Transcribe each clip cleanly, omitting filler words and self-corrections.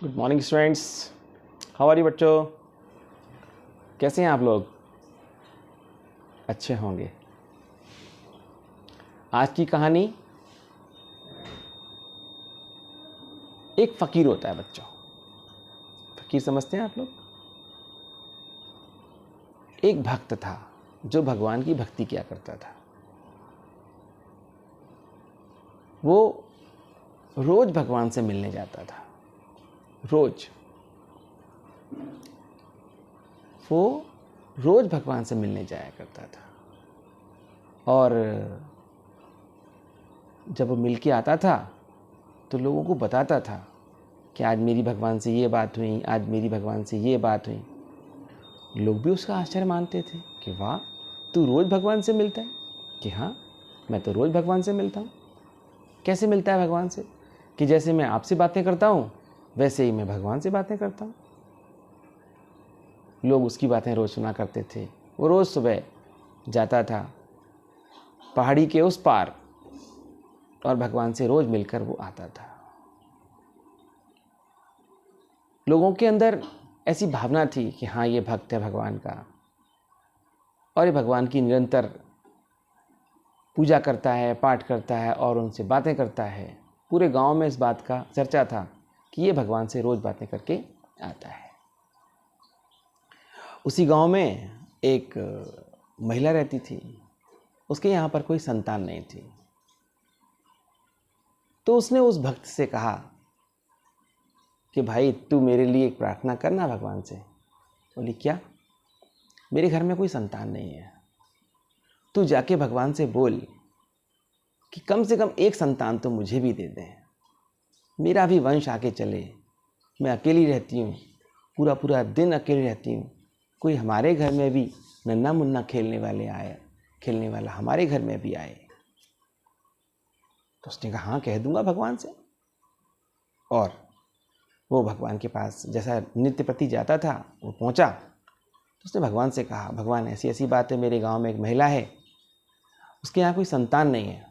Good morning students, how are you बच्चों? कैसे हैं आप लोग? अच्छे होंगे। आज की कहानी, एक फ़कीर होता है बच्चों। फ़कीर समझते हैं आप लोग? एक भक्त था जो भगवान की भक्ति किया करता था। वो रोज भगवान से मिलने जाता था। वो रोज भगवान से मिलने जाया करता था। और जब वो मिल के आता था तो लोगों को बताता था कि आज मेरी भगवान से ये बात हुई, आज मेरी भगवान से ये बात हुई। लोग भी उसका आश्चर्य मानते थे कि वाह, तू रोज़ भगवान से मिलता है? कि हाँ, मैं तो रोज़ भगवान से मिलता हूँ। कैसे मिलता है भगवान से? कि जैसे मैं आपसे बातें करता हूँ वैसे ही मैं भगवान से बातें करता हूँ। लोग उसकी बातें रोज़ सुना करते थे। वो रोज़ सुबह जाता था पहाड़ी के उस पार और भगवान से रोज़ मिलकर वो आता था। लोगों के अंदर ऐसी भावना थी कि हाँ, ये भक्त है भगवान का और ये भगवान की निरंतर पूजा करता है, पाठ करता है और उनसे बातें करता है। पूरे गांव में इस बात का चर्चा था कि ये भगवान से रोज़ बातें करके आता है। उसी गांव में एक महिला रहती थी। उसके यहाँ पर कोई संतान नहीं थी। तो उसने उस भक्त से कहा कि भाई, तू मेरे लिए एक प्रार्थना करना भगवान से। बोली, क्या? मेरे घर में कोई संतान नहीं है। तू जाके भगवान से बोल कि कम से कम एक संतान तो मुझे भी दे दें, मेरा भी वंश आगे चले। मैं अकेली रहती हूँ, पूरा पूरा दिन अकेली रहती हूँ। कोई हमारे घर में भी नन्ना मुन्ना खेलने वाला हमारे घर में भी आए। तो उसने कहा, हाँ, कह दूंगा भगवान से। और वो भगवान के पास जैसा नित्य प्रति जाता था वो पहुंचा। तो उसने भगवान से कहा, भगवान, ऐसी ऐसी बात है, मेरे गांव में एक महिला है, उसके यहाँ कोई संतान नहीं है,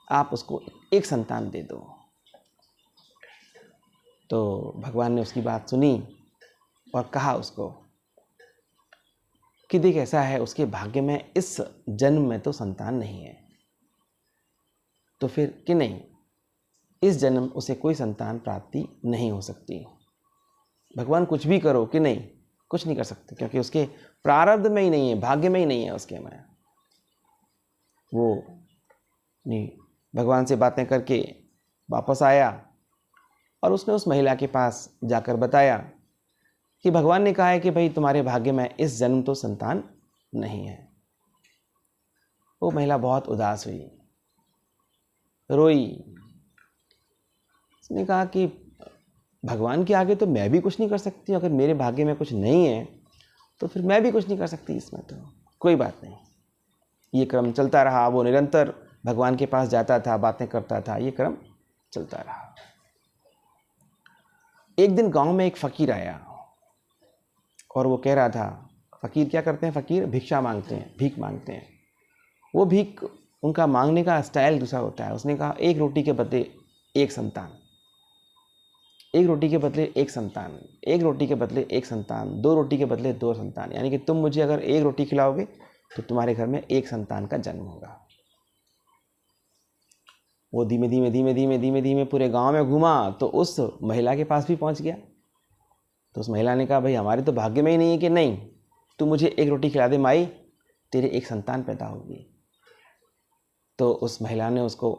आप उसको एक संतान दे दो। तो भगवान ने उसकी बात सुनी और कहा उसको कि देख, ऐसा है, उसके भाग्य में इस जन्म में तो संतान नहीं है, तो फिर कि नहीं, इस जन्म उसे कोई संतान प्राप्ति नहीं हो सकती। भगवान कुछ भी करो कि नहीं, कुछ नहीं कर सकते, क्योंकि उसके प्रारब्ध में ही नहीं है, भाग्य में ही नहीं है उसके में। वो नहीं, भगवान से बातें करके वापस आया और उसने उस महिला के पास जाकर बताया कि भगवान ने कहा है कि भाई, तुम्हारे भाग्य में इस जन्म तो संतान नहीं है। वो महिला बहुत उदास हुई, रोई। उसने कहा कि भगवान के आगे तो मैं भी कुछ नहीं कर सकती, अगर मेरे भाग्य में कुछ नहीं है तो फिर मैं भी कुछ नहीं कर सकती इसमें। तो कोई बात नहीं। ये क्रम चलता रहा। वो निरंतर भगवान के पास जाता था, बातें करता था, ये क्रम चलता रहा। एक दिन गांव में एक फ़कीर आया और वो कह रहा था, फ़कीर क्या करते हैं? फ़कीर भिक्षा मांगते हैं, भीख मांगते हैं। वो भीख, उनका मांगने का स्टाइल दूसरा होता है। उसने कहा, एक रोटी के बदले एक संतान, एक रोटी के बदले एक संतान, एक रोटी के बदले एक संतान, दो रोटी के बदले दो संतान। यानी कि तुम मुझे अगर एक रोटी खिलाओगे तो तुम्हारे घर में एक संतान का जन्म होगा। वो धीमे धीमे धीमे धीमे धीमे धीमे पूरे गांव में घूमा तो उस महिला के पास भी पहुंच गया। तो उस महिला ने कहा, भाई, हमारे तो भाग्य में ही नहीं है कि नहीं, तू मुझे एक रोटी खिला दे माई, तेरे एक संतान पैदा होगी। तो उस महिला ने उसको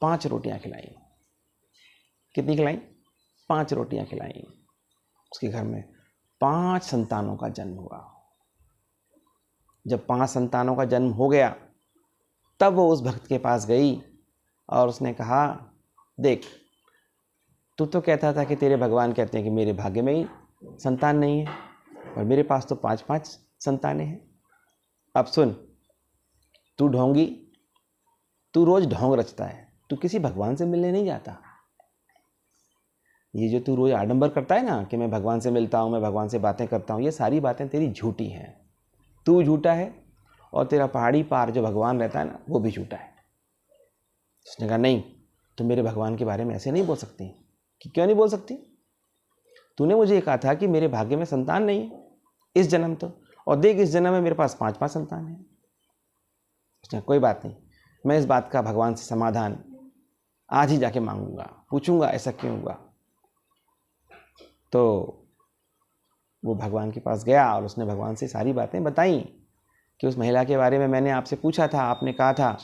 5 रोटियां खिलाई। कितनी खिलाई? 5 रोटियां खिलाई। उसके घर में 5 संतानों का जन्म हुआ। जब 5 संतानों का जन्म हो गया तब वो उस भक्त के पास गई और उसने कहा, देख, तू तो कहता था कि तेरे भगवान कहते हैं कि मेरे भाग्य में ही संतान नहीं है और मेरे पास तो 5-5 संतानें हैं। अब सुन, तू ढोंगी, तू रोज ढोंग रचता है, तू किसी भगवान से मिलने नहीं जाता। ये जो तू रोज आडंबर करता है ना कि मैं भगवान से मिलता हूँ, मैं भगवान से बातें करता हूँ, ये सारी बातें तेरी झूठी हैं। तू झूठा है और तेरा पहाड़ी पार जो भगवान रहता है ना, वो भी झूठा है। उसने कहा, नहीं, तुम मेरे भगवान के बारे में ऐसे नहीं बोल सकती। कि क्यों नहीं बोल सकती? तूने मुझे ये कहा था कि मेरे भाग्य में संतान नहीं है इस जन्म तो, और देख इस जन्म में मेरे पास 5 संतान है। उसने कोई बात नहीं, मैं इस बात का भगवान से समाधान आज ही जाके मांगूंगा, पूछूंगा ऐसा क्यों हुआ। तो वो भगवान के पास गया और उसने भगवान से सारी बातें बताई कि उस महिला के बारे में मैंने आपसे पूछा था, आपने कहा था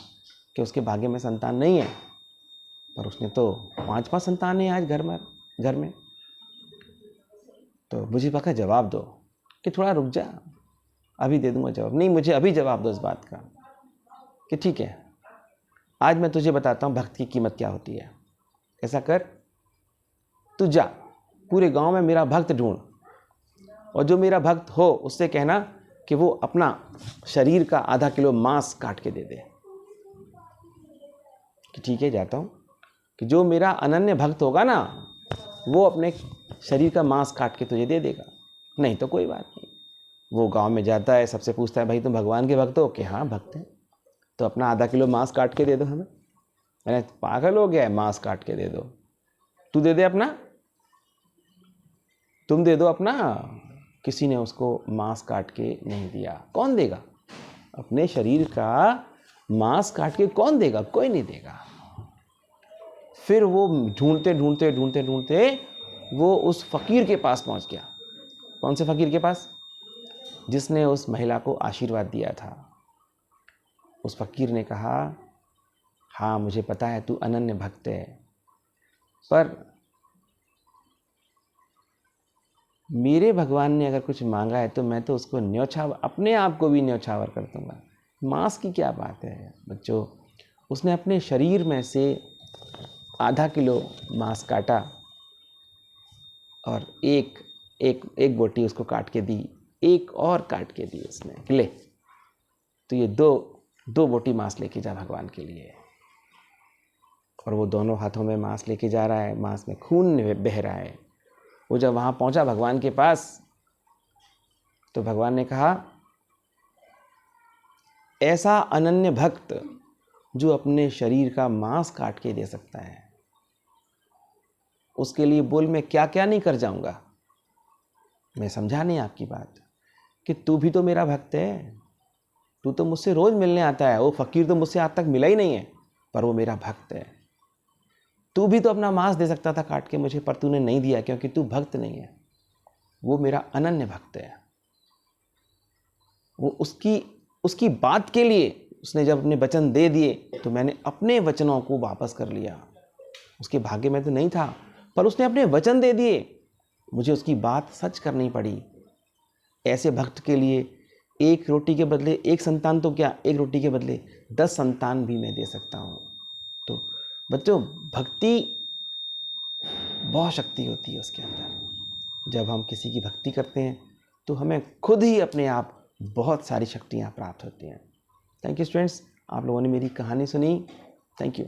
कि उसके भाग्य में संतान नहीं है, पर उसने तो 5 संतान है आज घर में। तो मुझे कहा जवाब दो, कि थोड़ा रुक जा, अभी दे दूंगा जवाब। नहीं, मुझे अभी जवाब दो इस बात का। कि ठीक है, आज मैं तुझे बताता हूँ भक्त की कीमत क्या होती है। ऐसा कर, तू जा पूरे गांव में मेरा भक्त ढूंढ, और जो मेरा भक्त हो उससे कहना कि वो अपना शरीर का आधा किलो मांस काट के दे दे। कि ठीक है, जाता हूँ। कि जो मेरा अनन्य भक्त होगा ना, वो अपने शरीर का मांस काट के तुझे दे देगा, नहीं तो कोई बात नहीं। वो गांव में जाता है, सबसे पूछता है भाई तुम भगवान के भक्त हो? कि हाँ भक्त हैं। तो अपना आधा किलो मांस काट के दे दो हमें। मैंने पागल हो गया है, मांस काट के दे दो? तू दे दे अपना, तुम दे दो अपना। किसी ने उसको मांस काट के नहीं दिया। कौन देगा? अपने शरीर का मांस काट के कौन देगा? कोई नहीं देगा। फिर वो ढूंढते ढूंढते ढूंढते ढूंढते वो उस फकीर के पास पहुंच गया। कौन से फकीर के पास? जिसने उस महिला को आशीर्वाद दिया था। उस फकीर ने कहा, हाँ मुझे पता है तू अनन्य भक्त है, पर मेरे भगवान ने अगर कुछ मांगा है तो मैं तो उसको न्योछावर, अपने आप को भी न्योछावर कर दूंगा। मांस की क्या बात है बच्चों। उसने अपने शरीर में से आधा किलो मांस काटा और एक बोटी उसको काट के दी, एक और काट के दी उसने। ले तो ये दो बोटी मांस लेके जा भगवान के लिए। और वो दोनों हाथों में मांस लेके जा रहा है, मांस में खून बह रहा है। वो जब वहाँ पहुँचा भगवान के पास, तो भगवान ने कहा, ऐसा अनन्य भक्त जो अपने शरीर का मांस काट के दे सकता है, उसके लिए बोल मैं क्या क्या नहीं कर जाऊंगा। मैं समझा नहीं आपकी बात कि तू भी तो मेरा भक्त है, तू तो मुझसे रोज मिलने आता है। वो फकीर तो मुझसे आज तक मिला ही नहीं है, पर वो मेरा भक्त है। तू भी तो अपना मांस दे सकता था काट के मुझे, पर तूने नहीं दिया क्योंकि तू भक्त नहीं है। वो मेरा अनन्य भक्त है। वो उसकी बात के लिए उसने जब अपने वचन दे दिए तो मैंने अपने वचनों को वापस कर लिया। उसके भाग्य में तो नहीं था, पर उसने अपने वचन दे दिए, मुझे उसकी बात सच करनी पड़ी। ऐसे भक्त के लिए एक रोटी के बदले एक संतान तो क्या, एक रोटी के बदले 10 संतान भी मैं दे सकता हूँ। तो बच्चों, भक्ति बहुत शक्ति होती है उसके अंदर। जब हम किसी की भक्ति करते हैं तो हमें खुद ही अपने आप बहुत सारी शक्तियाँ प्राप्त होती हैं। थैंक यू स्टूडेंट्स, आप लोगों ने मेरी कहानी सुनी। Thank you.